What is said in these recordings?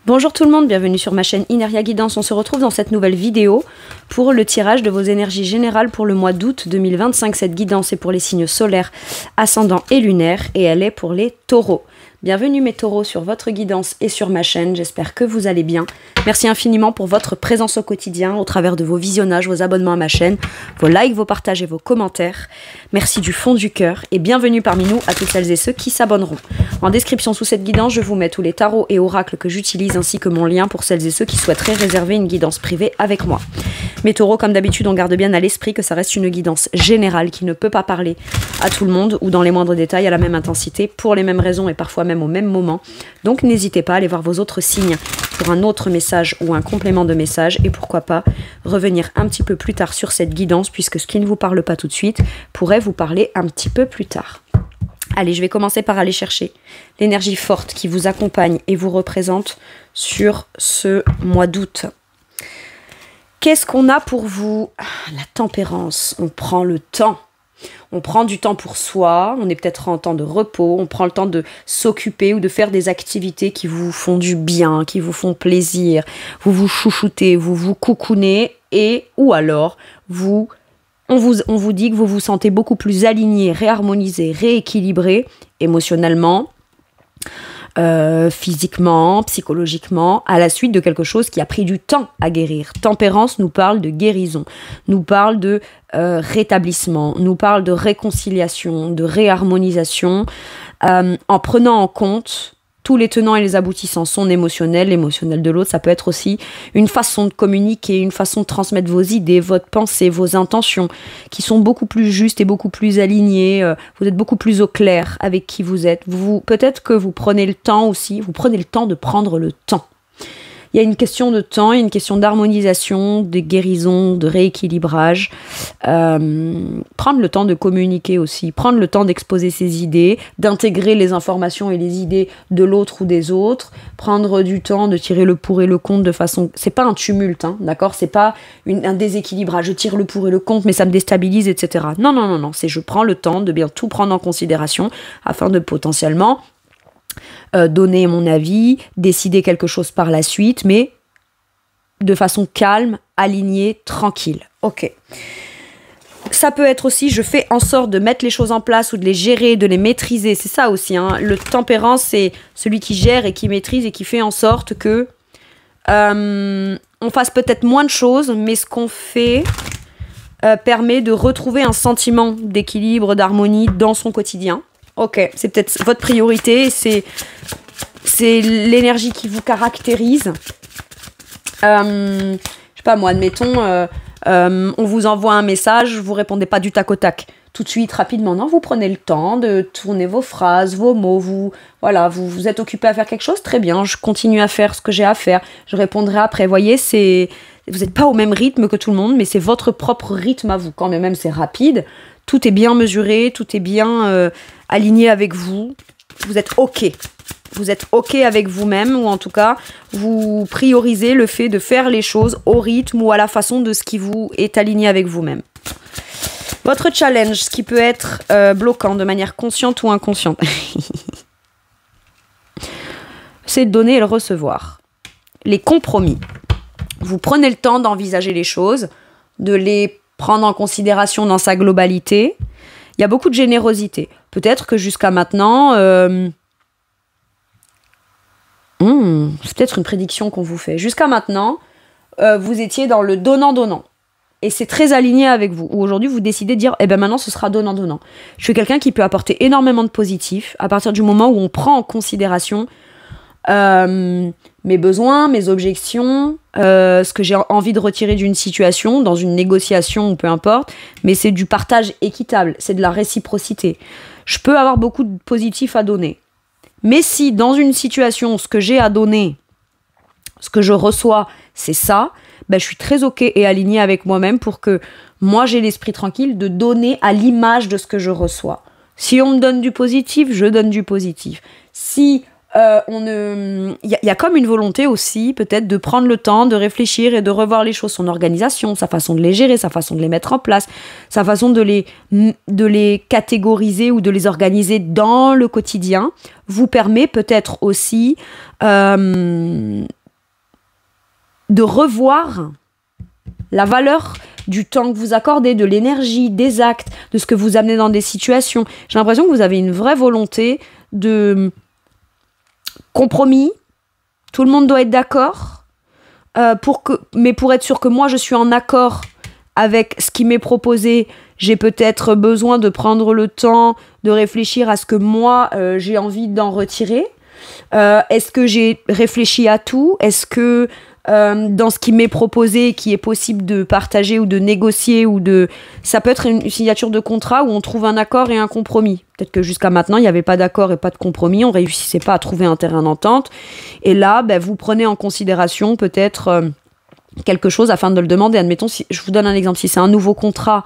Bonjour tout le monde, bienvenue sur ma chaîne Ineria Guidance. On se retrouve dans cette nouvelle vidéo pour le tirage de vos énergies générales pour le mois d'août 2025. Cette guidance est pour les signes solaires, ascendants et lunaires et elle est pour les taureaux. Bienvenue mes taureaux sur votre guidance et sur ma chaîne, j'espère que vous allez bien. Merci infiniment pour votre présence au quotidien, au travers de vos visionnages, vos abonnements à ma chaîne, vos likes, vos partages et vos commentaires. Merci du fond du cœur et bienvenue parmi nous à toutes celles et ceux qui s'abonneront. En description sous cette guidance, je vous mets tous les tarots et oracles que j'utilise ainsi que mon lien pour celles et ceux qui souhaiteraient réserver une guidance privée avec moi. Mes taureaux, comme d'habitude, on garde bien à l'esprit que ça reste une guidance générale qui ne peut pas parler à tout le monde ou dans les moindres détails à la même intensité, pour les mêmes raisons et parfois même au même moment. Donc n'hésitez pas à aller voir vos autres signes pour un autre message ou un complément de message et pourquoi pas revenir un petit peu plus tard sur cette guidance puisque ce qui ne vous parle pas tout de suite pourrait vous parler un petit peu plus tard. Allez, je vais commencer par aller chercher l'énergie forte qui vous accompagne et vous représente sur ce mois d'août. Qu'est-ce qu'on a pour vous? La tempérance, on prend le temps. On prend du temps pour soi, on est peut-être en temps de repos, on prend le temps de s'occuper ou de faire des activités qui vous font du bien, qui vous font plaisir. Vous vous chouchoutez, vous vous coucounez et ou alors on vous dit que vous vous sentez beaucoup plus aligné, réharmonisé, rééquilibré émotionnellement, physiquement, psychologiquement, à la suite de quelque chose qui a pris du temps à guérir. Tempérance nous parle de guérison, nous parle de rétablissement, nous parle de réconciliation, de réharmonisation, en prenant en compte tous les tenants et les aboutissants, son émotionnel, l'émotionnel de l'autre. Ça peut être aussi une façon de communiquer, une façon de transmettre vos idées, votre pensée, vos intentions, qui sont beaucoup plus justes et beaucoup plus alignées. Vous êtes beaucoup plus au clair avec qui vous êtes. Peut-être que vous prenez le temps aussi, vous prenez le temps de prendre le temps. Il y a une question de temps, il y a une question d'harmonisation, de guérison, de rééquilibrage. Prendre le temps de communiquer aussi, prendre le temps d'exposer ses idées, d'intégrer les informations et les idées de l'autre ou des autres, prendre du temps de tirer le pour et le contre de façon... C'est pas un tumulte, hein, d'accord? C'est pas un déséquilibrage, je tire le pour et le contre, mais ça me déstabilise, etc. Non, non, non, non, c'est je prends le temps de bien tout prendre en considération afin de potentiellement... donner mon avis, décider quelque chose par la suite, mais de façon calme, alignée, tranquille. Ok. Ça peut être aussi, je fais en sorte de mettre les choses en place ou de les gérer, de les maîtriser. C'est ça aussi, hein. Le tempérance, c'est celui qui gère et qui maîtrise et qui fait en sorte que on fasse peut-être moins de choses, mais ce qu'on fait permet de retrouver un sentiment d'équilibre, d'harmonie dans son quotidien. Ok, c'est peut-être votre priorité, c'est l'énergie qui vous caractérise. Je sais pas moi, admettons, on vous envoie un message, vous répondez pas du tac au tac, tout de suite, rapidement. Non, vous prenez le temps de tourner vos phrases, vos mots, vous êtes occupé à faire quelque chose, très bien, je continue à faire ce que j'ai à faire, je répondrai après. Vous voyez, vous n'êtes pas au même rythme que tout le monde, mais c'est votre propre rythme à vous. Quand même c'est rapide, tout est bien mesuré, tout est bien aligné avec vous. Vous êtes OK. Vous êtes OK avec vous-même, ou en tout cas, vous priorisez le fait de faire les choses au rythme ou à la façon de ce qui vous est aligné avec vous-même. Votre challenge, ce qui peut être bloquant de manière consciente ou inconsciente, c'est de donner et le recevoir. Les compromis. Vous prenez le temps d'envisager les choses, de les prendre en considération dans sa globalité. Il y a beaucoup de générosité. Peut-être que jusqu'à maintenant, c'est peut-être une prédiction qu'on vous fait. Jusqu'à maintenant, vous étiez dans le donnant-donnant. Et c'est très aligné avec vous. Ou aujourd'hui, vous décidez de dire, eh ben maintenant, ce sera donnant-donnant. Je suis quelqu'un qui peut apporter énormément de positif à partir du moment où on prend en considération mes besoins, mes objections, ce que j'ai envie de retirer d'une situation, dans une négociation ou peu importe, mais c'est du partage équitable, c'est de la réciprocité. Je peux avoir beaucoup de positif à donner. Mais si dans une situation, ce que j'ai à donner, ce que je reçois, c'est ça, ben je suis très OK et alignée avec moi-même pour que moi j'ai l'esprit tranquille de donner à l'image de ce que je reçois. Si on me donne du positif, je donne du positif. Si y a comme une volonté aussi, peut-être, de prendre le temps, de réfléchir et de revoir les choses, son organisation, sa façon de les gérer, sa façon de les mettre en place, sa façon de les catégoriser ou de les organiser dans le quotidien, vous permet peut-être aussi de revoir la valeur du temps que vous accordez, de l'énergie, des actes, de ce que vous amenez dans des situations. J'ai l'impression que vous avez une vraie volonté de compromis. Tout le monde doit être d'accord, mais pour être sûr que moi je suis en accord avec ce qui m'est proposé, j'ai peut-être besoin de prendre le temps de réfléchir à ce que moi j'ai envie d'en retirer. Est-ce que j'ai réfléchi à tout? Est-ce que dans ce qui m'est proposé, qui est possible de partager ou de négocier ça peut être une signature de contrat où on trouve un accord et un compromis. Peut-être que jusqu'à maintenant, il n'y avait pas d'accord et pas de compromis, on ne réussissait pas à trouver un terrain d'entente. Et là, vous prenez en considération peut-être quelque chose afin de le demander. Admettons, je vous donne un exemple, si c'est un nouveau contrat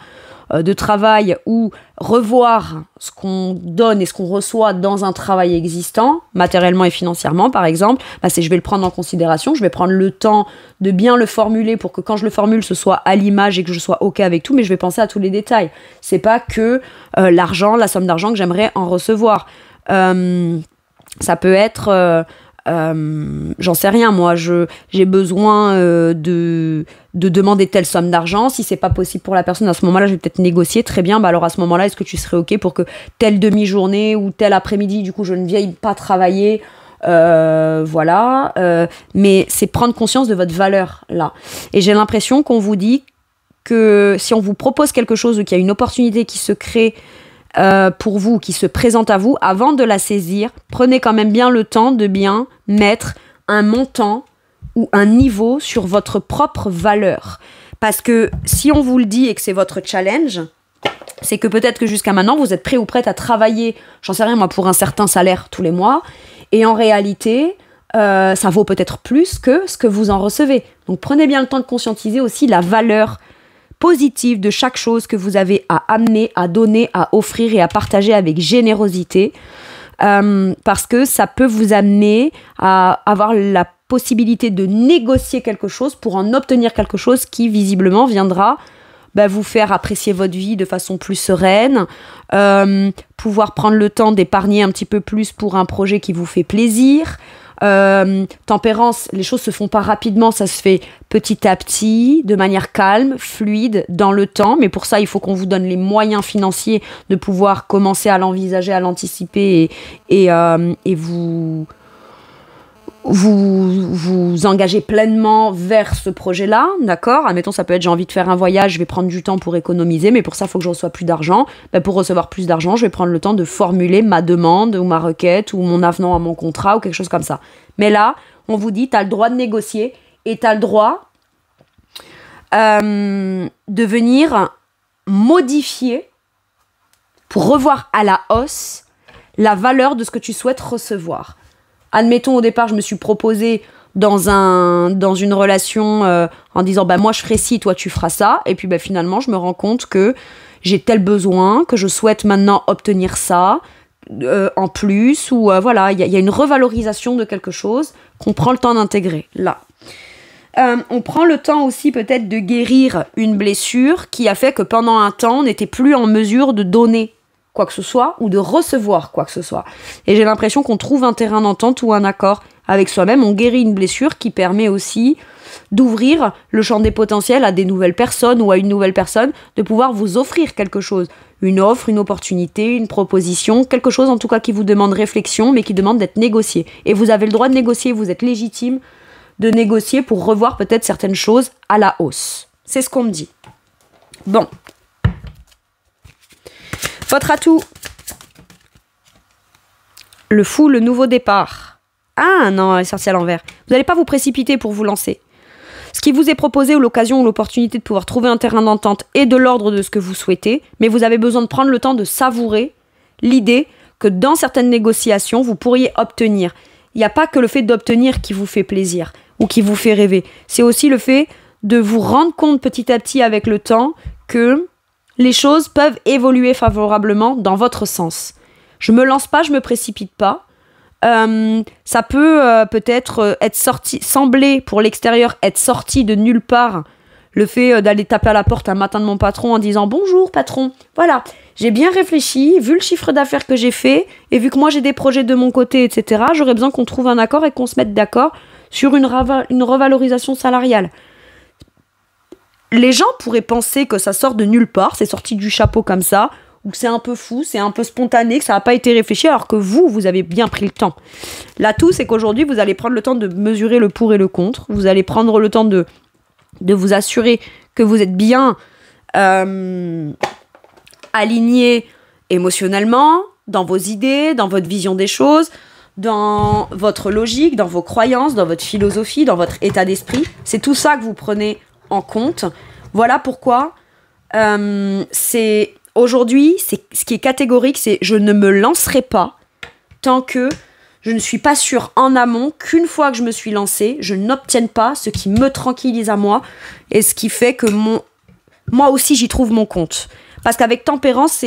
de travail ou revoir ce qu'on donne et ce qu'on reçoit dans un travail existant, matériellement et financièrement par exemple, je vais le prendre en considération, je vais prendre le temps de bien le formuler pour que quand je le formule, ce soit à l'image et que je sois OK avec tout, mais je vais penser à tous les détails. C'est pas que l'argent, la somme d'argent que j'aimerais en recevoir. Ça peut être... j'en sais rien, moi j'ai besoin de demander telle somme d'argent. Si c'est pas possible pour la personne, à ce moment-là je vais peut-être négocier. Très bien, alors à ce moment-là, est-ce que tu serais OK pour que telle demi-journée ou tel après-midi, du coup je ne vienne pas travailler, voilà, mais c'est prendre conscience de votre valeur là. Et j'ai l'impression qu'on vous dit que si on vous propose quelque chose ou qu'il y a une opportunité qui se crée pour vous, qui se présente à vous, avant de la saisir, prenez quand même bien le temps de bien mettre un montant ou un niveau sur votre propre valeur. Parce que si on vous le dit et que c'est votre challenge, c'est que peut-être que jusqu'à maintenant, vous êtes prêt ou prête à travailler, j'en sais rien moi, pour un certain salaire tous les mois, et en réalité, ça vaut peut-être plus que ce que vous en recevez. Donc prenez bien le temps de conscientiser aussi la valeur positive de chaque chose que vous avez à amener, à donner, à offrir et à partager avec générosité, parce que ça peut vous amener à avoir la possibilité de négocier quelque chose pour en obtenir quelque chose qui visiblement viendra vous faire apprécier votre vie de façon plus sereine, pouvoir prendre le temps d'épargner un petit peu plus pour un projet qui vous fait plaisir. Tempérance, les choses se font pas rapidement, ça se fait petit à petit, de manière calme, fluide, dans le temps, mais pour ça il faut qu'on vous donne les moyens financiers de pouvoir commencer à l'envisager, à l'anticiper et vous engagez pleinement vers ce projet-là, d'accord? Admettons, ça peut être j'ai envie de faire un voyage, je vais prendre du temps pour économiser, mais pour ça, il faut que je reçoive plus d'argent. Pour recevoir plus d'argent, je vais prendre le temps de formuler ma demande ou ma requête ou mon avenant à mon contrat ou quelque chose comme ça. Mais là, on vous dit, tu as le droit de négocier et tu as le droit de venir modifier pour revoir à la hausse la valeur de ce que tu souhaites recevoir. Admettons, au départ, je me suis proposée dans une relation en disant moi je ferai ci, toi tu feras ça, et puis finalement je me rends compte que j'ai tel besoin, que je souhaite maintenant obtenir ça en plus, ou voilà, il y a une revalorisation de quelque chose qu'on prend le temps d'intégrer là. On prend le temps aussi peut-être de guérir une blessure qui a fait que pendant un temps on n'était plus en mesure de donner quoi que ce soit ou de recevoir quoi que ce soit. Et j'ai l'impression qu'on trouve un terrain d'entente ou un accord avec soi-même. On guérit une blessure qui permet aussi d'ouvrir le champ des potentiels à des nouvelles personnes ou à une nouvelle personne, de pouvoir vous offrir quelque chose. Une offre, une opportunité, une proposition, quelque chose en tout cas qui vous demande réflexion mais qui demande d'être négocié. Et vous avez le droit de négocier, vous êtes légitime de négocier pour revoir peut-être certaines choses à la hausse. C'est ce qu'on me dit. Bon. Votre atout. Le fou, le nouveau départ. Ah non, elle est sortie à l'envers. Vous n'allez pas vous précipiter pour vous lancer. Ce qui vous est proposé ou l'occasion ou l'opportunité de pouvoir trouver un terrain d'entente est de l'ordre de ce que vous souhaitez, mais vous avez besoin de prendre le temps de savourer l'idée que dans certaines négociations, vous pourriez obtenir. Il n'y a pas que le fait d'obtenir qui vous fait plaisir ou qui vous fait rêver. C'est aussi le fait de vous rendre compte petit à petit avec le temps que les choses peuvent évoluer favorablement dans votre sens. Je me lance pas, je me précipite pas. Ça peut peut-être être sorti, sembler pour l'extérieur être sorti de nulle part. Le fait d'aller taper à la porte un matin de mon patron en disant « Bonjour patron, voilà, j'ai bien réfléchi, vu le chiffre d'affaires que j'ai fait, et vu que moi j'ai des projets de mon côté, etc., j'aurais besoin qu'on trouve un accord et qu'on se mette d'accord sur une revalorisation salariale. » Les gens pourraient penser que ça sort de nulle part, c'est sorti du chapeau comme ça, ou que c'est un peu fou, c'est un peu spontané, que ça n'a pas été réfléchi, alors que vous avez bien pris le temps. L'atout, c'est qu'aujourd'hui, vous allez prendre le temps de mesurer le pour et le contre, vous allez prendre le temps de vous assurer que vous êtes bien aligné émotionnellement, dans vos idées, dans votre vision des choses, dans votre logique, dans vos croyances, dans votre philosophie, dans votre état d'esprit. C'est tout ça que vous prenez en compte. Voilà pourquoi aujourd'hui, ce qui est catégorique, c'est je ne me lancerai pas tant que je ne suis pas sûre en amont qu'une fois que je me suis lancée, je n'obtienne pas ce qui me tranquillise à moi et ce qui fait que moi aussi j'y trouve mon compte. Parce qu'avec tempérance,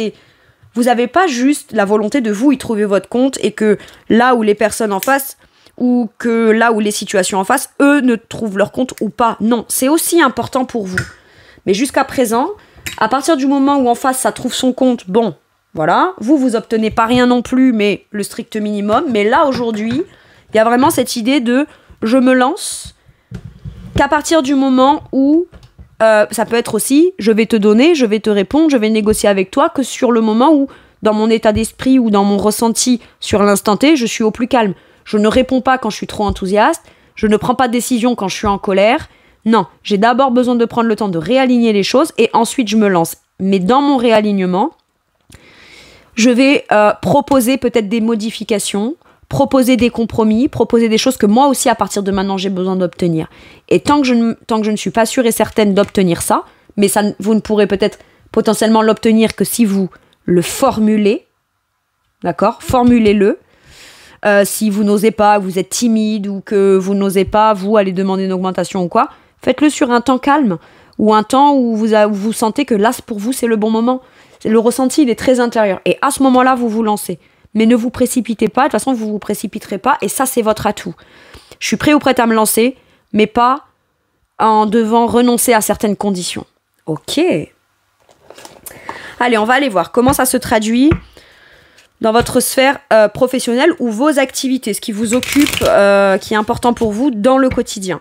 vous n'avez pas juste la volonté de vous y trouver votre compte et que là où les personnes en face ou que là où les situations en face, eux ne trouvent leur compte ou pas. Non, c'est aussi important pour vous. Mais jusqu'à présent, à partir du moment où en face ça trouve son compte, bon, voilà, vous obtenez pas rien non plus, mais le strict minimum. Mais là, aujourd'hui, il y a vraiment cette idée de je me lance qu'à partir du moment où ça peut être aussi je vais te donner, je vais te répondre, je vais négocier avec toi, que sur le moment où, dans mon état d'esprit ou dans mon ressenti sur l'instant T, je suis au plus calme. Je ne réponds pas quand je suis trop enthousiaste, je ne prends pas de décision quand je suis en colère. Non, j'ai d'abord besoin de prendre le temps de réaligner les choses et ensuite je me lance. Mais dans mon réalignement, je vais proposer peut-être des modifications, proposer des compromis, proposer des choses que moi aussi, à partir de maintenant, j'ai besoin d'obtenir. Et tant que je ne suis pas sûre et certaine d'obtenir ça, mais ça, vous ne pourrez peut-être potentiellement l'obtenir que si vous le formulez, d'accord ? Formulez-le. Si vous n'osez pas, vous êtes timide ou que vous n'osez pas, vous, aller demander une augmentation ou quoi, faites-le sur un temps calme ou un temps où vous sentez que là, pour vous, c'est le bon moment. Le ressenti, il est très intérieur. Et à ce moment-là, vous vous lancez. Mais ne vous précipitez pas. De toute façon, vous ne vous précipiterez pas. Et ça, c'est votre atout. Je suis prêt ou prête à me lancer, mais pas en devant renoncer à certaines conditions. Ok. Allez, on va aller voir comment ça se traduit dans votre sphère professionnelle ou vos activités, ce qui vous occupe, qui est important pour vous dans le quotidien.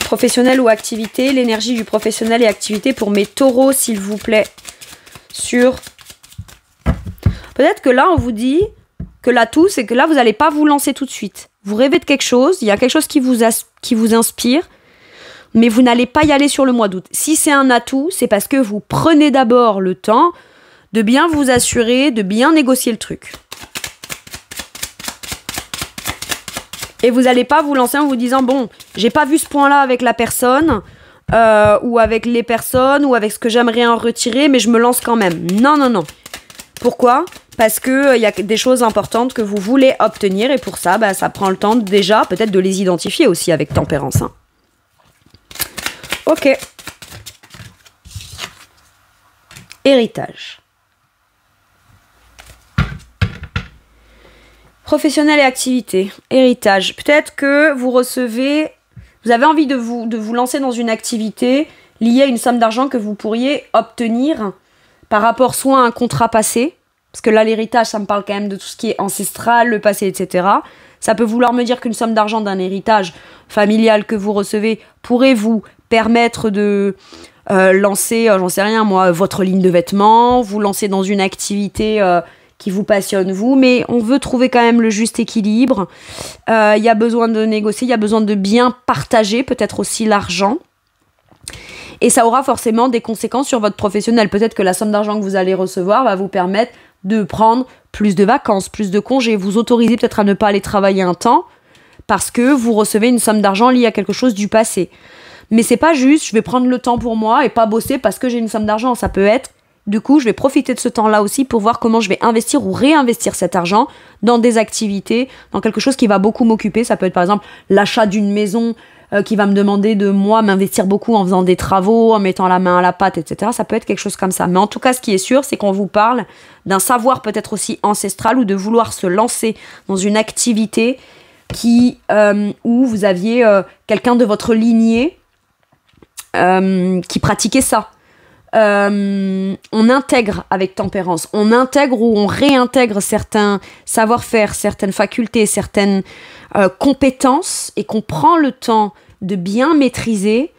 Professionnel ou activité, l'énergie du professionnel et activité pour mes taureaux, s'il vous plaît. Peut-être que là, on vous dit que l'atout, c'est que là, vous n'allez pas vous lancer tout de suite. Vous rêvez de quelque chose, il y a quelque chose qui vous inspire, mais vous n'allez pas y aller sur le mois d'août. Si c'est un atout, c'est parce que vous prenez d'abord le temps de bien vous assurer, de bien négocier le truc. Et vous n'allez pas vous lancer en vous disant « Bon, j'ai pas vu ce point-là avec la personne, ou avec les personnes, ou avec ce que j'aimerais en retirer, mais je me lance quand même. » Non, non, non. Pourquoi ? Parce qu'il y a des choses importantes que vous voulez obtenir, et pour ça, ça prend le temps déjà, peut-être de les identifier aussi avec tempérance. Hein. Ok. Héritage. Professionnel et activité, héritage. Peut-être que vous avez envie de vous lancer dans une activité liée à une somme d'argent que vous pourriez obtenir par rapport soit à un contrat passé, parce que là l'héritage ça me parle quand même de tout ce qui est ancestral, le passé, etc. Ça peut vouloir me dire qu'une somme d'argent d'un héritage familial que vous recevez pourrait vous permettre de lancer, j'en sais rien moi, votre ligne de vêtements, vous lancer dans une activité qui vous passionne vous, mais on veut trouver quand même le juste équilibre. Il y a besoin de négocier, il y a besoin de bien partager, peut-être aussi l'argent. Et ça aura forcément des conséquences sur votre professionnel. Peut-être que la somme d'argent que vous allez recevoir va vous permettre de prendre plus de vacances, plus de congés, vous autoriser peut-être à ne pas aller travailler un temps parce que vous recevez une somme d'argent liée à quelque chose du passé. Mais c'est pas juste, je vais prendre le temps pour moi et pas bosser parce que j'ai une somme d'argent. Ça peut être, du coup, je vais profiter de ce temps-là aussi pour voir comment je vais investir ou réinvestir cet argent dans des activités, dans quelque chose qui va beaucoup m'occuper. Ça peut être par exemple l'achat d'une maison, qui va me demander de moi m'investir beaucoup en faisant des travaux, en mettant la main à la pâte, etc. Ça peut être quelque chose comme ça. Mais en tout cas, ce qui est sûr, c'est qu'on vous parle d'un savoir peut-être aussi ancestral ou de vouloir se lancer dans une activité où vous aviez quelqu'un de votre lignée qui pratiquait ça. On intègre avec tempérance, on intègre ou on réintègre certains savoir-faire, certaines facultés, certaines compétences et qu'on prend le temps de bien maîtriser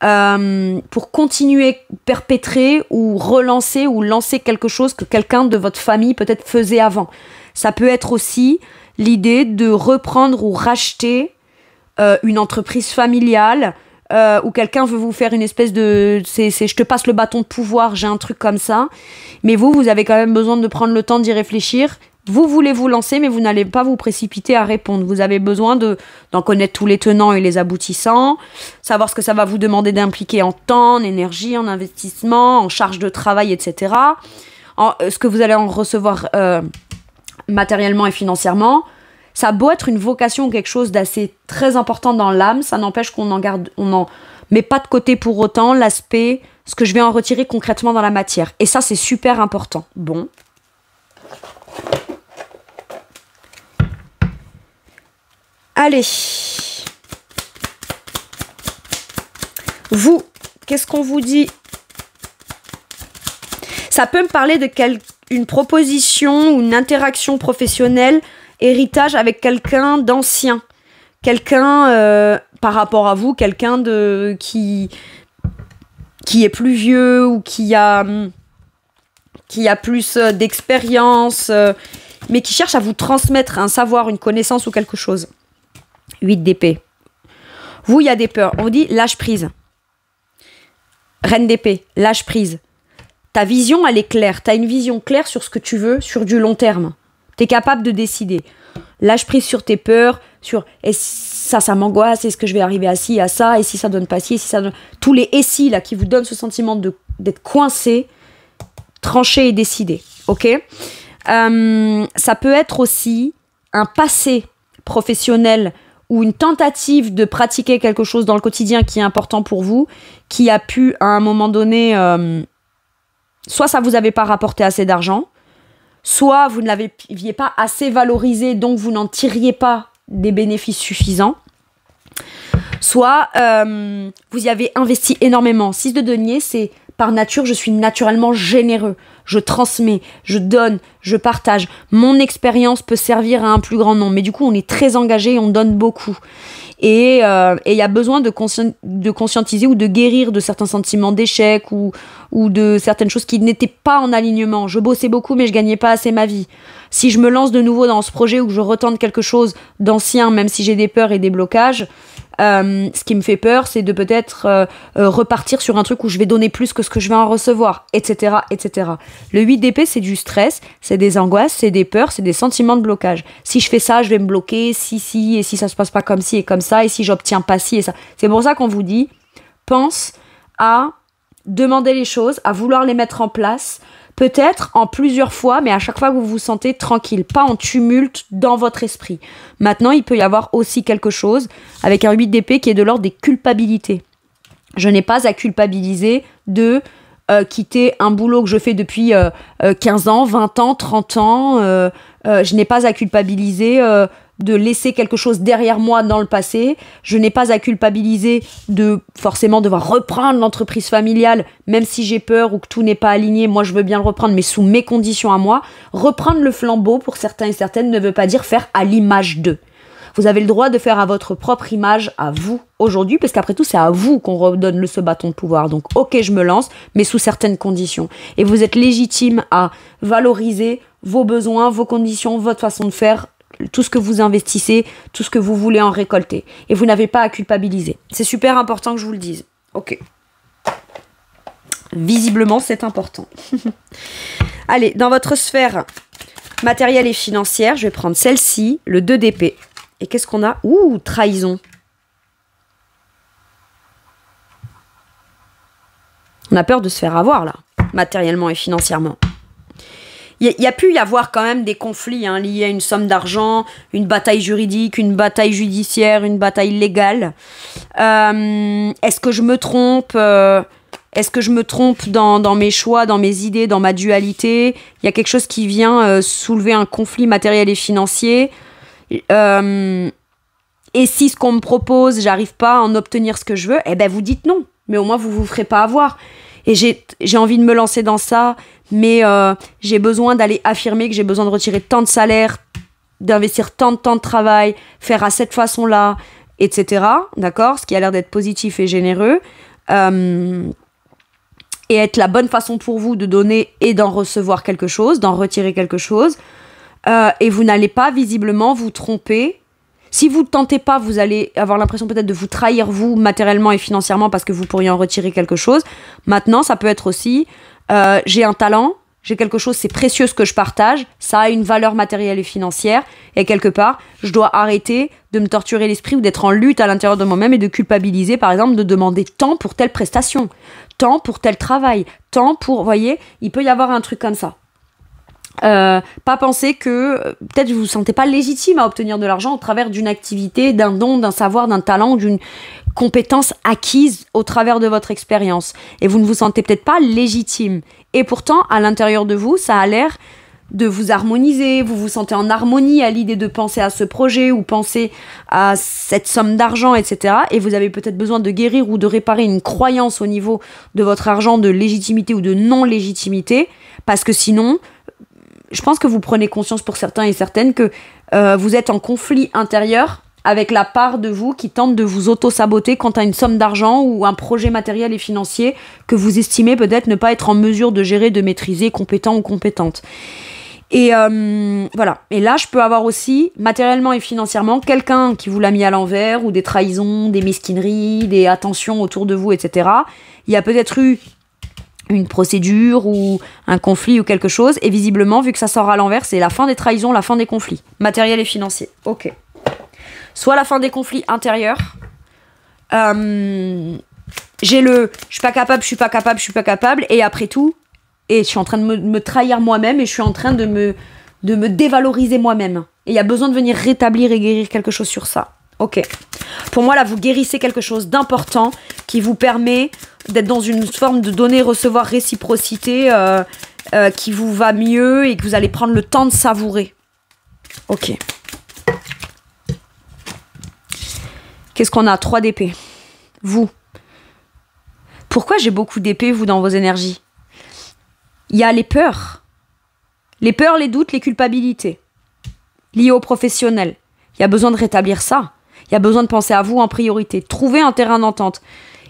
pour continuer, perpétrer ou relancer ou lancer quelque chose que quelqu'un de votre famille peut-être faisait avant. Ça peut être aussi l'idée de reprendre ou racheter une entreprise familiale où quelqu'un veut vous faire une espèce de... je te passe le bâton de pouvoir, j'ai un truc comme ça. Mais vous avez quand même besoin de prendre le temps d'y réfléchir. Vous voulez vous lancer, mais vous n'allez pas vous précipiter à répondre. Vous avez besoin d'en connaître tous les tenants et les aboutissants, savoir ce que ça va vous demander d'impliquer en temps, en énergie, en investissement, en charge de travail, etc. Ce que vous allez en recevoir matériellement et financièrement. Ça a beau être une vocation ou quelque chose d'assez très important dans l'âme, ça n'empêche qu'on n'en met pas de côté pour autant l'aspect, ce que je vais en retirer concrètement dans la matière. Et ça, c'est super important. Bon. Allez. Vous, qu'est-ce qu'on vous dit? Ça peut me parler de une proposition ou une interaction professionnelle, héritage avec quelqu'un d'ancien. Quelqu'un, par rapport à vous, quelqu'un qui est plus vieux ou qui a plus d'expérience, mais qui cherche à vous transmettre un savoir, une connaissance ou quelque chose. 8 d'épée. Vous, il y a des peurs. On vous dit lâche prise. Reine d'épée, lâche prise. Ta vision, elle est claire. Tu as une vision claire sur ce que tu veux sur du long terme. Tu es capable de décider. Lâche prise sur tes peurs, sur et ça m'angoisse, est-ce que je vais arriver à ci, à ça, et si ça donne pas ci, et si ça donne... Tous les et si là qui vous donnent ce sentiment d'être coincé, tranché et décidé. Ok. Ça peut être aussi un passé professionnel ou une tentative de pratiquer quelque chose dans le quotidien qui est important pour vous, qui a pu à un moment donné, soit ça vous avait pas rapporté assez d'argent, soit vous ne l'aviez pas assez valorisé, donc vous n'en tiriez pas des bénéfices suffisants, soit vous y avez investi énormément. 6 de denier, c'est par nature, je suis naturellement généreux. Je transmets, je donne, je partage. Mon expérience peut servir à un plus grand nombre. Mais du coup, on est très engagé et on donne beaucoup. Et il y a besoin de conscientiser ou de guérir de certains sentiments d'échec ou de certaines choses qui n'étaient pas en alignement. Je bossais beaucoup, mais je gagnais pas assez ma vie. Si je me lance de nouveau dans ce projet ou que je retente quelque chose d'ancien, même si j'ai des peurs et des blocages, ce qui me fait peur, c'est de peut-être repartir sur un truc où je vais donner plus que ce que je vais en recevoir, etc., etc. Le 8 d'épée, c'est du stress, c'est des angoisses, c'est des peurs, c'est des sentiments de blocage. Si je fais ça, je vais me bloquer, et si ça se passe pas comme ci et comme ça, et si j'obtiens pas ci et ça. C'est pour ça qu'on vous dit, pense à demander les choses, à vouloir les mettre en place, peut-être en plusieurs fois, mais à chaque fois que vous vous sentez tranquille, pas en tumulte dans votre esprit. Maintenant, il peut y avoir aussi quelque chose avec un 8 d'épée qui est de l'ordre des culpabilités. Je n'ai pas à culpabiliser de quitter un boulot que je fais depuis 15 ans, 20 ans, 30 ans. Je n'ai pas à culpabiliser de laisser quelque chose derrière moi dans le passé. Je n'ai pas à culpabiliser de forcément devoir reprendre l'entreprise familiale, même si j'ai peur ou que tout n'est pas aligné. Moi, je veux bien le reprendre, mais sous mes conditions à moi. Reprendre le flambeau, pour certains et certaines, ne veut pas dire faire à l'image d'eux. Vous avez le droit de faire à votre propre image, à vous, aujourd'hui, parce qu'après tout, c'est à vous qu'on redonne ce bâton de pouvoir. Donc, ok, je me lance, mais sous certaines conditions. Et vous êtes légitime à valoriser vos besoins, vos conditions, votre façon de faire, tout ce que vous investissez, tout ce que vous voulez en récolter. Et vous n'avez pas à culpabiliser. C'est super important que je vous le dise. Ok. Visiblement, c'est important. Allez, dans votre sphère matérielle et financière, je vais prendre celle-ci, le 2 d'épée. Et qu'est-ce qu'on a? Ouh, trahison. On a peur de se faire avoir, là, matériellement et financièrement. Il y a pu y avoir quand même des conflits hein, liés à une somme d'argent, une bataille juridique, une bataille judiciaire, une bataille légale. Est-ce que je me trompe Est-ce que je me trompe dans mes choix, dans mes idées, dans ma dualité? Il y a quelque chose qui vient soulever un conflit matériel et financier. Et si ce qu'on me propose, j'arrive pas à en obtenir ce que je veux, eh ben vous dites non. Mais au moins, vous vous ferez pas avoir. Et j'ai envie de me lancer dans ça, mais j'ai besoin d'aller affirmer que j'ai besoin de retirer tant de salaire, d'investir tant de temps de travail, faire à cette façon-là, etc. D'accord? Ce qui a l'air d'être positif et généreux. Et être la bonne façon pour vous de donner et d'en recevoir quelque chose, d'en retirer quelque chose. Et vous n'allez pas visiblement vous tromper. Si vous ne tentez pas, vous allez avoir l'impression peut-être de vous trahir vous matériellement et financièrement parce que vous pourriez en retirer quelque chose. Maintenant, ça peut être aussi, j'ai un talent, j'ai quelque chose, c'est précieux ce que je partage, ça a une valeur matérielle et financière, et quelque part, je dois arrêter de me torturer l'esprit ou d'être en lutte à l'intérieur de moi-même et de culpabiliser, par exemple, de demander tant pour telle prestation, tant pour tel travail, tant pour, vous voyez, il peut y avoir un truc comme ça. Pas penser que peut-être vous vous sentez pas légitime à obtenir de l'argent au travers d'une activité, d'un don, d'un savoir, d'un talent, d'une compétence acquise au travers de votre expérience. Et vous ne vous sentez peut-être pas légitime. Et pourtant, à l'intérieur de vous, ça a l'air de vous harmoniser, vous vous sentez en harmonie à l'idée de penser à ce projet ou penser à cette somme d'argent, etc. Et vous avez peut-être besoin de guérir ou de réparer une croyance au niveau de votre argent de légitimité ou de non-légitimité, parce que sinon, je pense que vous prenez conscience pour certains et certaines que vous êtes en conflit intérieur avec la part de vous qui tente de vous auto-saboter quant à une somme d'argent ou un projet matériel et financier que vous estimez peut-être ne pas être en mesure de gérer, de maîtriser, compétent ou compétente. Et voilà. Et là, je peux avoir aussi, matériellement et financièrement, quelqu'un qui vous l'a mis à l'envers, ou des trahisons, des mesquineries, des attentions autour de vous, etc. Il y a peut-être eu une procédure ou un conflit ou quelque chose, et visiblement, vu que ça sort à l'envers, c'est la fin des trahisons, la fin des conflits, matériels et financiers. Ok. Soit la fin des conflits intérieurs, je suis pas capable, et après tout, et je suis en train de me trahir moi-même, et je suis en train de me dévaloriser moi-même. Et il y a besoin de venir rétablir et guérir quelque chose sur ça. Ok. Pour moi, là, vous guérissez quelque chose d'important qui vous permet d'être dans une forme de donner-recevoir réciprocité qui vous va mieux et que vous allez prendre le temps de savourer. Ok. Qu'est-ce qu'on a? 3 d'épée. Vous. Pourquoi j'ai beaucoup d'épée, vous, dans vos énergies? Il y a les peurs. Les peurs, les doutes, les culpabilités. Liées au professionnel. Il y a besoin de rétablir ça. Il y a besoin de penser à vous en priorité. Trouver un terrain d'entente.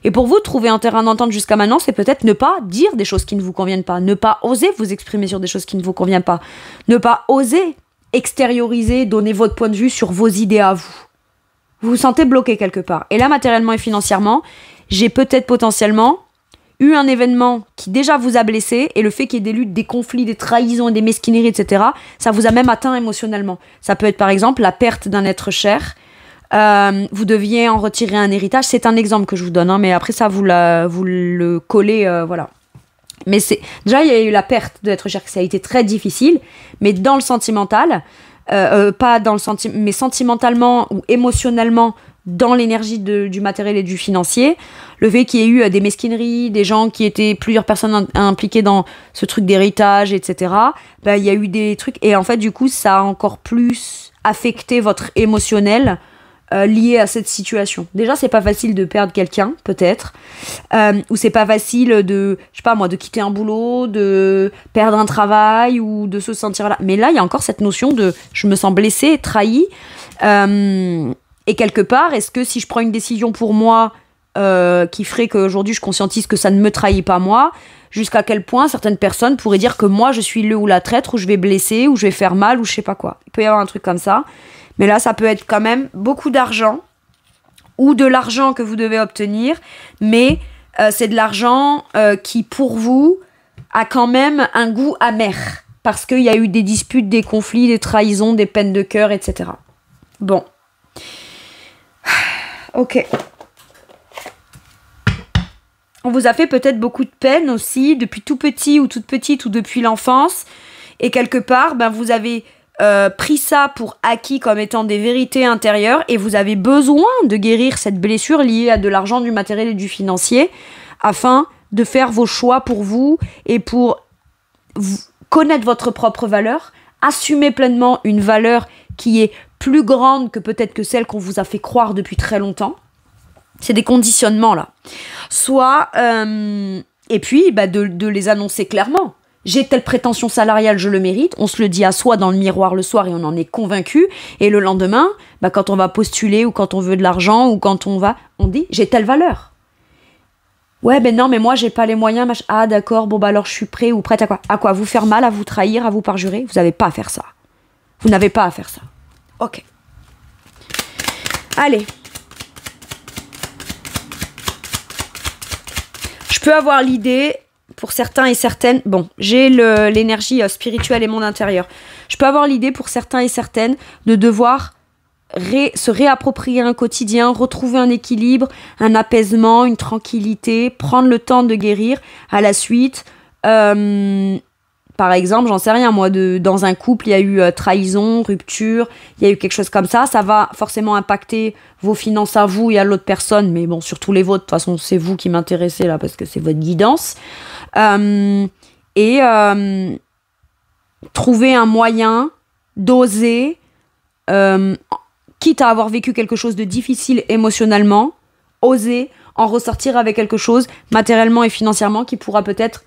Et pour vous, trouver un terrain d'entente jusqu'à maintenant, c'est peut-être ne pas dire des choses qui ne vous conviennent pas. Ne pas oser vous exprimer sur des choses qui ne vous conviennent pas. Ne pas oser extérioriser, donner votre point de vue sur vos idées à vous. Vous vous sentez bloqué quelque part. Et là, matériellement et financièrement, j'ai peut-être potentiellement eu un événement qui déjà vous a blessé, et le fait qu'il y ait des luttes, des conflits, des trahisons, des mesquineries, etc., ça vous a même atteint émotionnellement. Ça peut être par exemple la perte d'un être cher. Vous deviez en retirer un héritage. C'est un exemple que je vous donne, hein, mais après ça, vous le collez, voilà. Mais déjà, il y a eu la perte de l'être cher, ça a été très difficile, mais dans le sentimental, pas dans le mais sentimentalement ou émotionnellement, dans l'énergie du matériel et du financier, le fait qu'il y ait eu des mesquineries, des gens qui étaient, plusieurs personnes impliquées dans ce truc d'héritage, etc., ben, il y a eu des trucs, et en fait, du coup, ça a encore plus affecté votre émotionnel lié à cette situation. Déjà, c'est pas facile de perdre quelqu'un, peut-être, ou c'est pas facile de, je sais pas moi, de quitter un boulot, de perdre un travail, ou de se sentir là. Mais là, il y a encore cette notion de, je me sens blessée, trahie, et quelque part, est-ce que si je prends une décision pour moi qui ferait qu'aujourd'hui je conscientise que ça ne me trahit pas moi, jusqu'à quel point certaines personnes pourraient dire que moi je suis le ou la traître, ou je vais blesser, ou je vais faire mal, ou je sais pas quoi. Il peut y avoir un truc comme ça. Mais là, ça peut être quand même beaucoup d'argent, ou de l'argent que vous devez obtenir, mais c'est de l'argent qui, pour vous, a quand même un goût amer, parce qu'il y a eu des disputes, des conflits, des trahisons, des peines de cœur, etc. Bon. Ok. On vous a fait peut-être beaucoup de peine aussi, depuis tout petit ou toute petite, ou depuis l'enfance. Et quelque part, ben, vous avez pris ça pour acquis comme étant des vérités intérieures et vous avez besoin de guérir cette blessure liée à de l'argent, du matériel et du financier afin de faire vos choix pour vous et pour connaître votre propre valeur, assumer pleinement une valeur qui est plus grande que peut-être que celle qu'on vous a fait croire depuis très longtemps. C'est des conditionnements là. Soit, et puis bah, de les annoncer clairement. J'ai telle prétention salariale, je le mérite. On se le dit à soi dans le miroir le soir et on en est convaincu. Et le lendemain, bah, quand on va postuler ou quand on veut de l'argent ou quand on dit j'ai telle valeur. Ouais, ben non, mais moi j'ai pas les moyens. Ah d'accord, bon bah alors je suis prêt ou prête à quoi? À quoi? Vous faire mal, à vous trahir, à vous parjurer? Vous n'avez pas à faire ça. Vous n'avez pas à faire ça. Ok. Allez. Je peux avoir l'idée, pour certains et certaines, bon, j'ai l'énergie spirituelle et mon intérieur. Je peux avoir l'idée pour certains et certaines de devoir se réapproprier un quotidien, retrouver un équilibre, un apaisement, une tranquillité, prendre le temps de guérir à la suite. Par exemple, j'en sais rien, moi, dans un couple, il y a eu trahison, rupture, il y a eu quelque chose comme ça. Ça va forcément impacter vos finances à vous et à l'autre personne, mais bon, surtout les vôtres. De toute façon, c'est vous qui m'intéressez là, parce que c'est votre guidance. Trouver un moyen d'oser, quitte à avoir vécu quelque chose de difficile émotionnellement, oser en ressortir avec quelque chose matériellement et financièrement qui pourra peut-être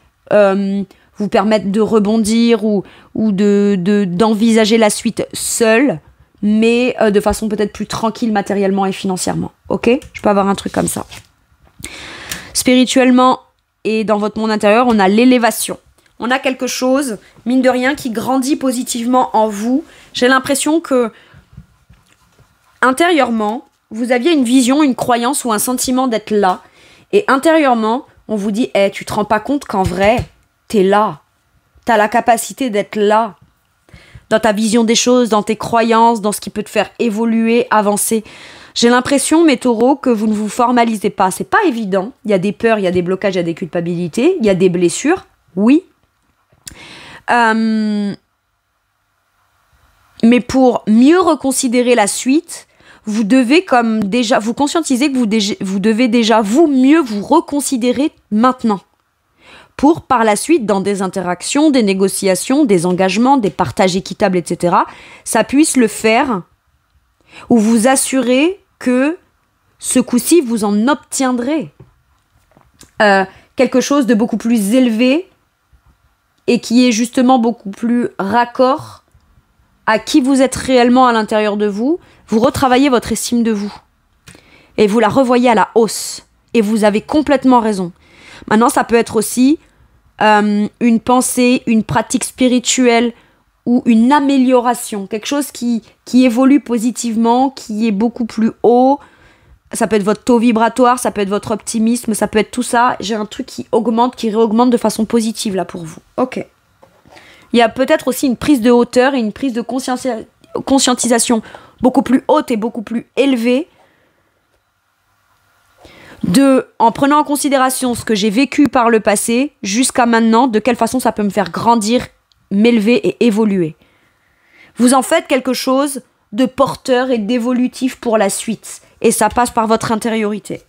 vous permettre de rebondir ou d'envisager la suite seul, mais de façon peut-être plus tranquille matériellement et financièrement. Ok? Je peux avoir un truc comme ça. Spirituellement et dans votre monde intérieur, on a l'élévation. On a quelque chose, mine de rien, qui grandit positivement en vous. J'ai l'impression que intérieurement, vous aviez une vision, une croyance ou un sentiment d'être là. Et intérieurement, on vous dit hey, tu te rends pas compte qu'en vrai, t'es là. T'as la capacité d'être là. Dans ta vision des choses, dans tes croyances, dans ce qui peut te faire évoluer, avancer. J'ai l'impression, mes taureaux, que vous ne vous formalisez pas. C'est pas évident. Il y a des peurs, il y a des blocages, il y a des culpabilités, il y a des blessures. Oui. Mais pour mieux reconsidérer la suite, vous devez comme déjà vous conscientiser que vous devez déjà mieux vous reconsidérer maintenant. Pour par la suite, dans des interactions, des négociations, des engagements, des partages équitables, etc., ça puisse le faire ou vous assurer que ce coup-ci, vous en obtiendrez quelque chose de beaucoup plus élevé et qui est justement beaucoup plus raccord à qui vous êtes réellement à l'intérieur de vous. Vous retravaillez votre estime de vous et vous la revoyez à la hausse. Et vous avez complètement raison. Maintenant, ça peut être aussi une pensée, une pratique spirituelle ou une amélioration, quelque chose qui évolue positivement, qui est beaucoup plus haut. Ça peut être votre taux vibratoire, ça peut être votre optimisme, ça peut être tout ça. J'ai un truc qui augmente, qui réaugmente de façon positive là pour vous. Ok. Il y a peut-être aussi une prise de hauteur et une prise de conscientisation beaucoup plus haute et beaucoup plus élevée en prenant en considération ce que j'ai vécu par le passé jusqu'à maintenant, de quelle façon ça peut me faire grandir, m'élever et évoluer. Vous en faites quelque chose de porteur et d'évolutif pour la suite. Et ça passe par votre intériorité.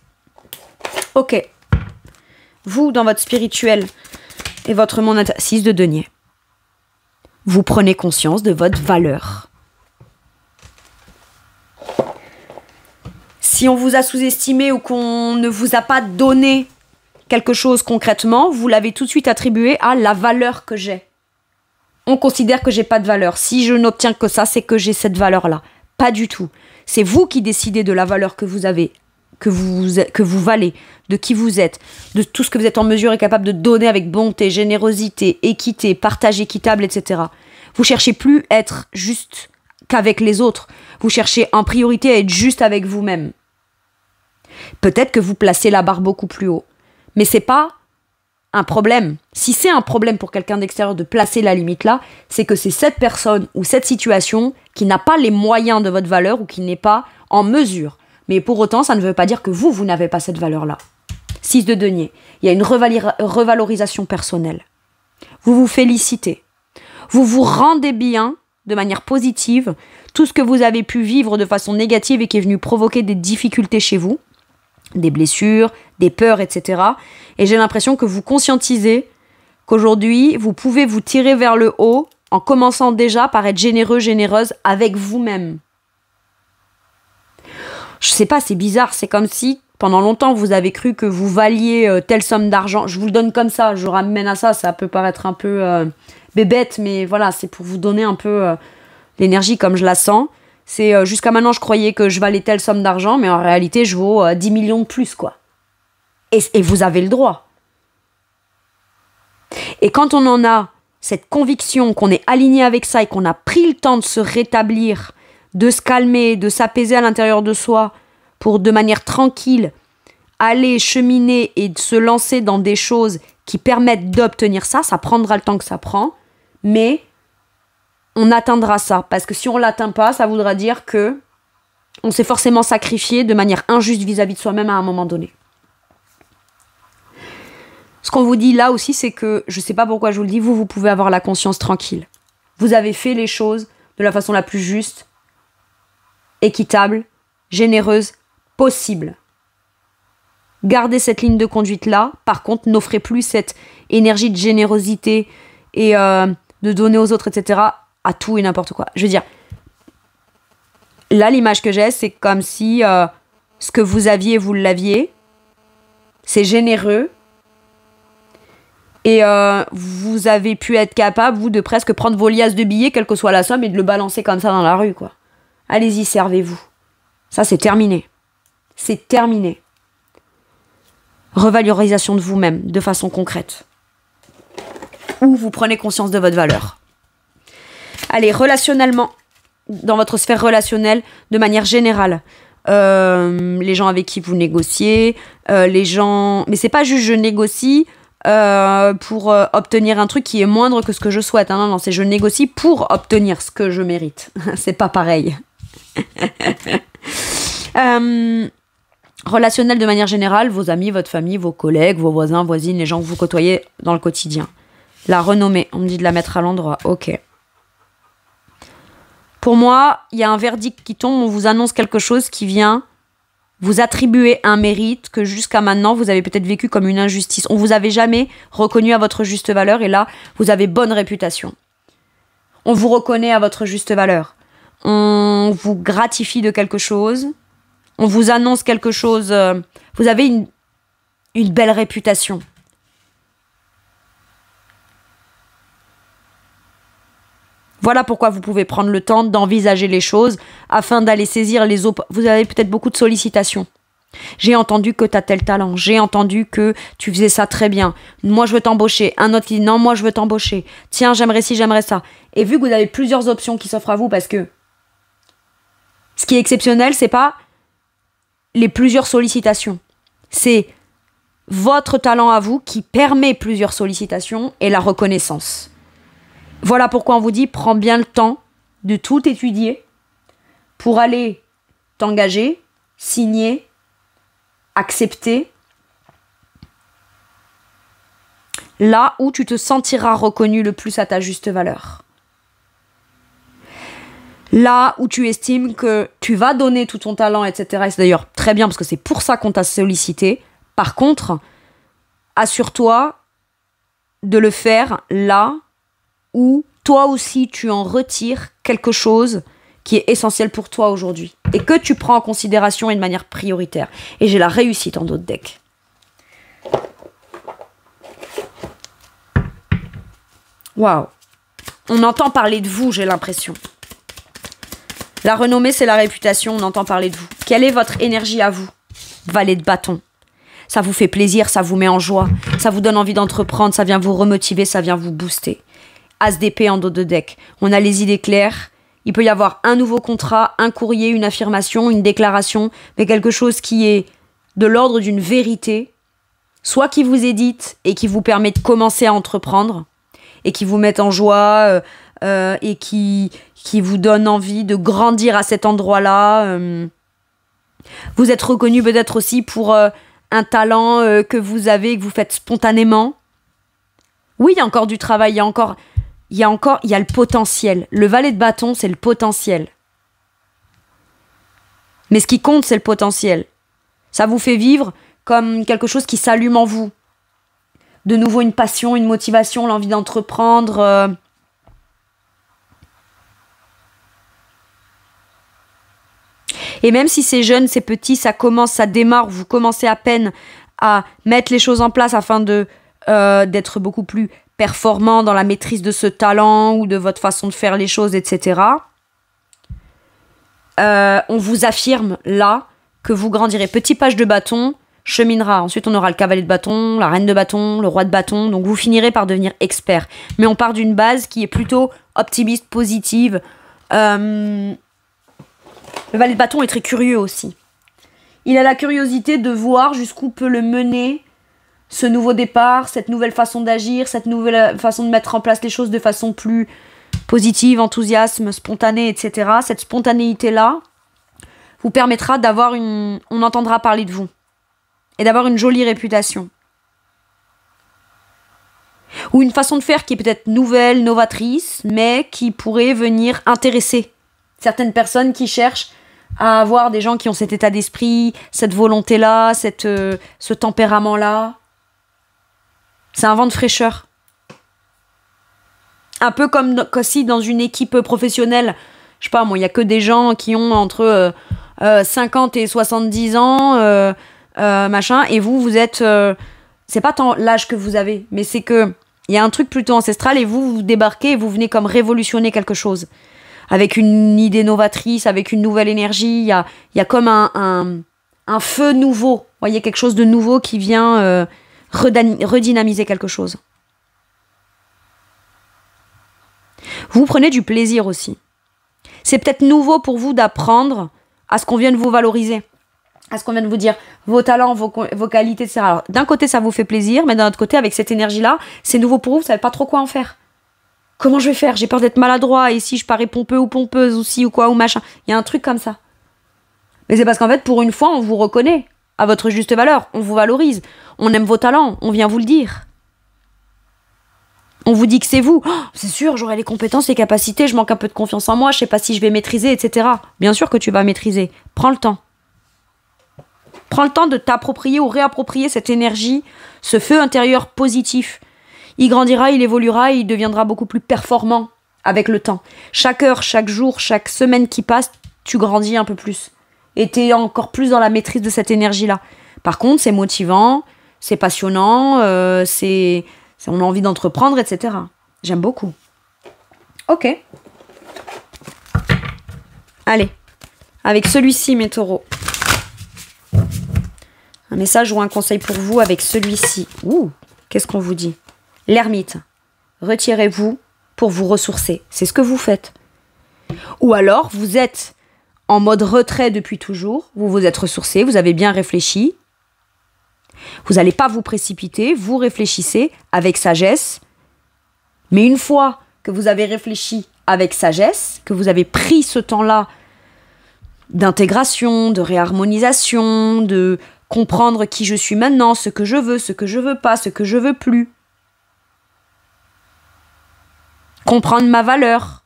Ok. Vous, dans votre spirituel et votre monde intérieur, 6 de denier. Vous prenez conscience de votre valeur. Si on vous a sous-estimé ou qu'on ne vous a pas donné quelque chose concrètement, vous l'avez tout de suite attribué à la valeur que j'ai. On considère que j'ai pas de valeur. Si je n'obtiens que ça, c'est que j'ai cette valeur-là. Pas du tout. C'est vous qui décidez de la valeur que vous avez, que vous valez, de qui vous êtes, de tout ce que vous êtes en mesure et capable de donner avec bonté, générosité, équité, partage équitable, etc. Vous cherchez plus à être juste qu'avec les autres. Vous cherchez en priorité à être juste avec vous-même. Peut-être que vous placez la barre beaucoup plus haut. Mais c'est pas un problème. Si c'est un problème pour quelqu'un d'extérieur de placer la limite là, c'est que c'est cette personne ou cette situation qui n'a pas les moyens de votre valeur ou qui n'est pas en mesure. Mais pour autant, ça ne veut pas dire que vous n'avez pas cette valeur-là. 6 de denier. Il y a une revalorisation personnelle. Vous vous félicitez. Vous vous rendez bien de manière positive tout ce que vous avez pu vivre de façon négative et qui est venu provoquer des difficultés chez vous, des blessures, des peurs, etc. Et j'ai l'impression que vous conscientisez qu'aujourd'hui, vous pouvez vous tirer vers le haut en commençant déjà par être généreux, généreuse avec vous-même. Je sais pas, c'est bizarre, c'est comme si pendant longtemps vous avez cru que vous valiez telle somme d'argent. Je vous le donne comme ça, je ramène à ça, ça peut paraître un peu bébête, mais voilà, c'est pour vous donner un peu l'énergie comme je la sens. C'est jusqu'à maintenant je croyais que je valais telle somme d'argent, mais en réalité je vaux 10 millions de plus, quoi. Et vous avez le droit. Et quand on en a cette conviction qu'on est aligné avec ça et qu'on a pris le temps de se rétablir, de se calmer, de s'apaiser à l'intérieur de soi pour de manière tranquille aller cheminer et de se lancer dans des choses qui permettent d'obtenir ça, ça prendra le temps que ça prend, mais on atteindra ça. Parce que si on ne l'atteint pas, ça voudra dire que on s'est forcément sacrifié de manière injuste vis-à-vis de soi-même à un moment donné. Ce qu'on vous dit là aussi, c'est que, je ne sais pas pourquoi je vous le dis, vous pouvez avoir la conscience tranquille. Vous avez fait les choses de la façon la plus juste, équitable, généreuse, possible. Gardez cette ligne de conduite-là. Par contre, n'offrez plus cette énergie de générosité et de donner aux autres, etc., à tout et n'importe quoi. Je veux dire, là, l'image que j'ai, c'est comme si ce que vous aviez, vous l'aviez. C'est généreux. Et vous avez pu être capable, vous, de presque prendre vos liasses de billets, quelle que soit la somme, et de le balancer comme ça dans la rue, quoi. Allez-y, servez-vous. Ça, c'est terminé. C'est terminé. Revalorisation de vous-même, de façon concrète. Ou vous prenez conscience de votre valeur. Allez, relationnellement, dans votre sphère relationnelle, de manière générale, les gens avec qui vous négociez, les gens... Mais c'est pas juste je négocie pour obtenir un truc qui est moindre que ce que je souhaite. Hein. Non, c'est je négocie pour obtenir ce que je mérite. C'est pas pareil. Relationnel de manière générale, vos amis, votre famille, vos collègues, vos voisins, voisines, les gens que vous côtoyez dans le quotidien. La renommée, on me dit de la mettre à l'endroit, ok. Pour moi, il y a un verdict qui tombe, on vous annonce quelque chose qui vient vous attribuer un mérite que jusqu'à maintenant, vous avez peut-être vécu comme une injustice. On vous avait jamais reconnu à votre juste valeur et là, vous avez bonne réputation. On vous reconnaît à votre juste valeur. On vous gratifie de quelque chose. On vous annonce quelque chose. Vous avez une belle réputation. Voilà pourquoi vous pouvez prendre le temps d'envisager les choses afin d'aller saisir les autres. Vous avez peut-être beaucoup de sollicitations. J'ai entendu que tu as tel talent. J'ai entendu que tu faisais ça très bien. Moi, je veux t'embaucher. Un autre dit non, moi, je veux t'embaucher. Tiens, j'aimerais ci, j'aimerais ça. Et vu que vous avez plusieurs options qui s'offrent à vous, parce que ce qui est exceptionnel, c'est pas les plusieurs sollicitations. C'est votre talent à vous qui permet plusieurs sollicitations et la reconnaissance. Voilà pourquoi on vous dit, prends bien le temps de tout étudier pour aller t'engager, signer, accepter là où tu te sentiras reconnu le plus à ta juste valeur. Là où tu estimes que tu vas donner tout ton talent, etc. Et c'est d'ailleurs très bien parce que c'est pour ça qu'on t'a sollicité. Par contre, assure-toi de le faire là où toi aussi tu en retires quelque chose qui est essentiel pour toi aujourd'hui et que tu prends en considération et de manière prioritaire. Et j'ai la réussite en d'autres decks. Waouh. On entend parler de vous, j'ai l'impression. La renommée, c'est la réputation, on entend parler de vous. Quelle est votre énergie à vous? Valet de bâton. Ça vous fait plaisir, ça vous met en joie, ça vous donne envie d'entreprendre, ça vient vous remotiver, ça vient vous booster. As d'épée en dos de deck. On a les idées claires. Il peut y avoir un nouveau contrat, un courrier, une affirmation, une déclaration, mais quelque chose qui est de l'ordre d'une vérité, soit qui vous édite et qui vous permet de commencer à entreprendre, et qui vous met en joie, et qui vous donne envie de grandir à cet endroit-là. Vous êtes reconnu peut-être aussi pour un talent que vous avez et que vous faites spontanément. Oui, il y a encore du travail, il y a encore il y a le potentiel. Le valet de bâton, c'est le potentiel. Mais ce qui compte, c'est le potentiel. Ça vous fait vivre comme quelque chose qui s'allume en vous. De nouveau, une passion, une motivation, l'envie d'entreprendre. Et même si c'est jeune, c'est petit, ça commence, ça démarre, vous commencez à peine à mettre les choses en place afin d'être beaucoup plus performant dans la maîtrise de ce talent ou de votre façon de faire les choses, etc. On vous affirme là que vous grandirez. Petit page de bâton cheminera. Ensuite, on aura le cavalier de bâton, la reine de bâton, le roi de bâton. Donc, vous finirez par devenir expert. Mais on part d'une base qui est plutôt optimiste, positive. Le valet de bâton est très curieux aussi. Il a la curiosité de voir jusqu'où peut le mener ce nouveau départ, cette nouvelle façon d'agir, cette nouvelle façon de mettre en place les choses de façon plus positive, enthousiasme, spontanée, etc. Cette spontanéité-là vous permettra d'avoir on entendra parler de vous et d'avoir une jolie réputation. Ou une façon de faire qui est peut-être nouvelle, novatrice, mais qui pourrait venir intéresser certaines personnes qui cherchent à avoir des gens qui ont cet état d'esprit, cette volonté-là, ce tempérament-là. C'est un vent de fraîcheur. Un peu comme si dans une équipe professionnelle, je sais pas moi, il y a que des gens qui ont entre 50 et 70 ans, machin, et vous êtes... c'est pas tant l'âge que vous avez, mais c'est que il y a un truc plutôt ancestral et vous débarquez et vous venez comme révolutionner quelque chose. Avec une idée novatrice, avec une nouvelle énergie, il y a comme un feu nouveau. Vous voyez, quelque chose de nouveau qui vient redynamiser quelque chose. Vous prenez du plaisir aussi. C'est peut-être nouveau pour vous d'apprendre à ce qu'on vient de vous valoriser, à ce qu'on vient de vous dire vos talents, vos qualités, etc. Alors, d'un côté, ça vous fait plaisir, mais d'un autre côté, avec cette énergie-là, c'est nouveau pour vous, vous savez pas trop quoi en faire. Comment je vais faire? J'ai peur d'être maladroit, et si je parais pompeux ou pompeuse, ou si ou quoi, ou machin. Il y a un truc comme ça. Mais c'est parce qu'en fait, pour une fois, on vous reconnaît à votre juste valeur, on vous valorise, on aime vos talents, on vient vous le dire. On vous dit que c'est vous. Oh, c'est sûr, j'aurai les compétences, les capacités, je manque un peu de confiance en moi, je sais pas si je vais maîtriser, etc. Bien sûr que tu vas maîtriser. Prends le temps. Prends le temps de t'approprier ou réapproprier cette énergie, ce feu intérieur positif. Il grandira, il évoluera et il deviendra beaucoup plus performant avec le temps. Chaque heure, chaque jour, chaque semaine qui passe, tu grandis un peu plus. Et t'es encore plus dans la maîtrise de cette énergie-là. Par contre, c'est motivant, c'est passionnant, on a envie d'entreprendre, etc. J'aime beaucoup. Ok. Allez. Avec celui-ci, mes taureaux. Un message ou un conseil pour vous avec celui-ci. Ouh, qu'est-ce qu'on vous dit? L'ermite. Retirez-vous pour vous ressourcer. C'est ce que vous faites. Ou alors, vous êtes en mode retrait depuis toujours. Vous vous êtes ressourcé, vous avez bien réfléchi. Vous n'allez pas vous précipiter, vous réfléchissez avec sagesse. Mais une fois que vous avez réfléchi avec sagesse, que vous avez pris ce temps-là d'intégration, de réharmonisation, de comprendre qui je suis maintenant, ce que je veux pas, ce que je veux plus. Comprendre ma valeur.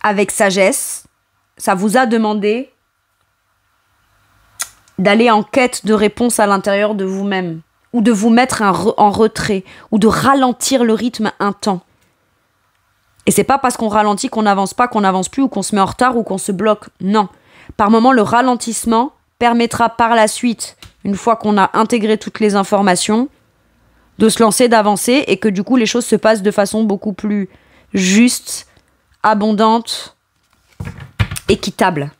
Avec sagesse, ça vous a demandé d'aller en quête de réponse à l'intérieur de vous-même, ou de vous mettre en retrait, ou de ralentir le rythme un temps. Et c'est pas parce qu'on ralentit qu'on n'avance pas, qu'on n'avance plus, ou qu'on se met en retard, ou qu'on se bloque. Non. Par moment, le ralentissement permettra par la suite, une fois qu'on a intégré toutes les informations, de se lancer, d'avancer, et que du coup, les choses se passent de façon beaucoup plus juste, abondante, équitable.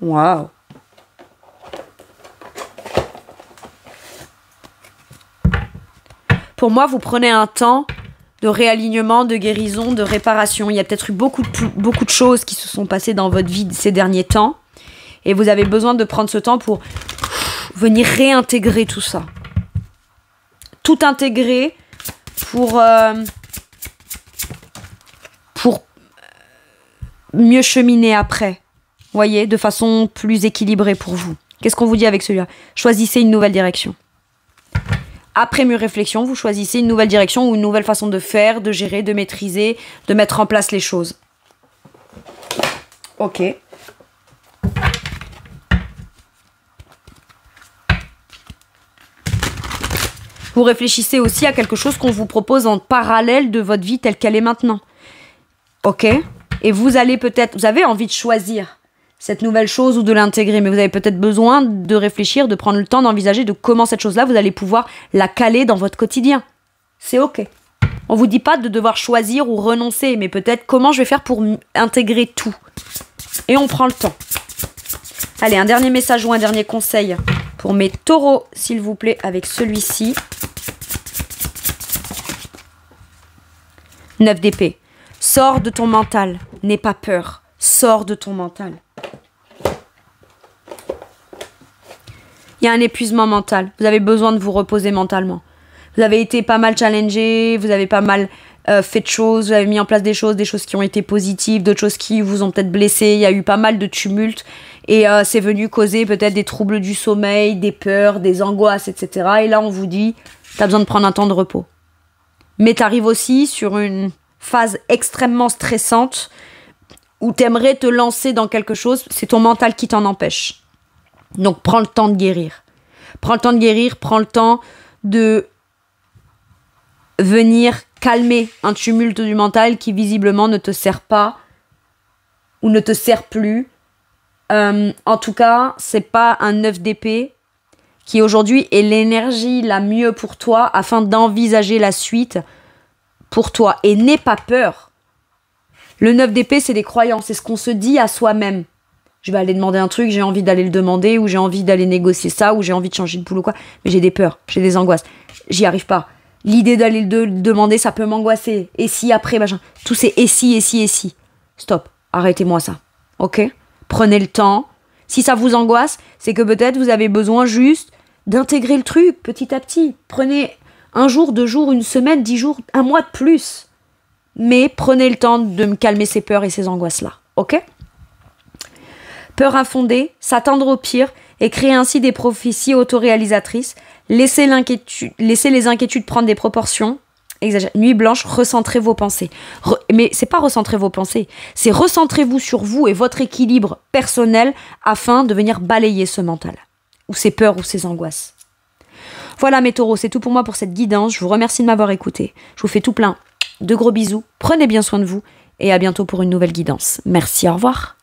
Waouh! Pour moi, vous prenez un temps de réalignement, de guérison, de réparation. Il y a peut-être eu beaucoup de choses qui se sont passées dans votre vie ces derniers temps. Et vous avez besoin de prendre ce temps pour venir réintégrer tout ça. Tout intégrer pour mieux cheminer après. Vous voyez, de façon plus équilibrée pour vous. Qu'est-ce qu'on vous dit avec celui-là? Choisissez une nouvelle direction. après mûre réflexion, vous choisissez une nouvelle direction ou une nouvelle façon de faire, de gérer, de maîtriser, de mettre en place les choses. Ok. Vous réfléchissez aussi à quelque chose qu'on vous propose en parallèle de votre vie telle qu'elle est maintenant. Ok. Et vous allez peut-être, vous avez envie de choisir cette nouvelle chose ou de l'intégrer, mais vous avez peut-être besoin de réfléchir, de prendre le temps d'envisager de comment cette chose-là, vous allez pouvoir la caler dans votre quotidien. C'est ok. On vous dit pas de devoir choisir ou renoncer, mais peut-être comment je vais faire pour intégrer tout. Et on prend le temps. Allez, un dernier message ou un dernier conseil pour mes taureaux, s'il vous plaît, avec celui-ci. 9 d'épée. Sors de ton mental. N'aie pas peur. Sors de ton mental. Il y a un épuisement mental. Vous avez besoin de vous reposer mentalement. Vous avez été pas mal challengé, vous avez pas mal fait de choses, vous avez mis en place des choses qui ont été positives, d'autres choses qui vous ont peut-être blessé. Il y a eu pas mal de tumultes et c'est venu causer peut-être des troubles du sommeil, des peurs, des angoisses, etc. Et là, on vous dit, t'as besoin de prendre un temps de repos. Mais t'arrives aussi sur une phase extrêmement stressante où t'aimerais te lancer dans quelque chose, c'est ton mental qui t'en empêche. Donc prends le temps de guérir. Prends le temps de guérir, prends le temps de venir calmer un tumulte du mental qui visiblement ne te sert pas ou ne te sert plus. En tout cas, c'est pas un 9 d'épée qui aujourd'hui est l'énergie la mieux pour toi afin d'envisager la suite pour toi. Et n'aie pas peur. Le 9 d'épée, c'est des croyances, c'est ce qu'on se dit à soi-même. Je vais aller demander un truc, j'ai envie d'aller le demander, ou j'ai envie d'aller négocier ça, ou j'ai envie de changer de boulot, quoi. Mais j'ai des peurs, j'ai des angoisses. J'y arrive pas. L'idée d'aller le demander, ça peut m'angoisser. Et si après, machin. Tout c'est et si, et si, et si. Stop. Arrêtez-moi ça. Ok? Prenez le temps. Si ça vous angoisse, c'est que peut-être vous avez besoin juste d'intégrer le truc petit à petit. Prenez un jour, 2 jours, une semaine, 10 jours, un mois de plus. Mais prenez le temps de me calmer ces peurs et ces angoisses-là. Ok? Peur infondée, s'attendre au pire et créer ainsi des prophéties autoréalisatrices. Laissez les inquiétudes prendre des proportions. Nuit blanche, recentrez vos pensées. Mais c'est pas recentrer vos pensées, c'est recentrez-vous sur vous et votre équilibre personnel afin de venir balayer ce mental, ou ces peurs ou ces angoisses. Voilà mes taureaux, c'est tout pour moi pour cette guidance. Je vous remercie de m'avoir écouté. Je vous fais tout plein de gros bisous. Prenez bien soin de vous et à bientôt pour une nouvelle guidance. Merci, au revoir.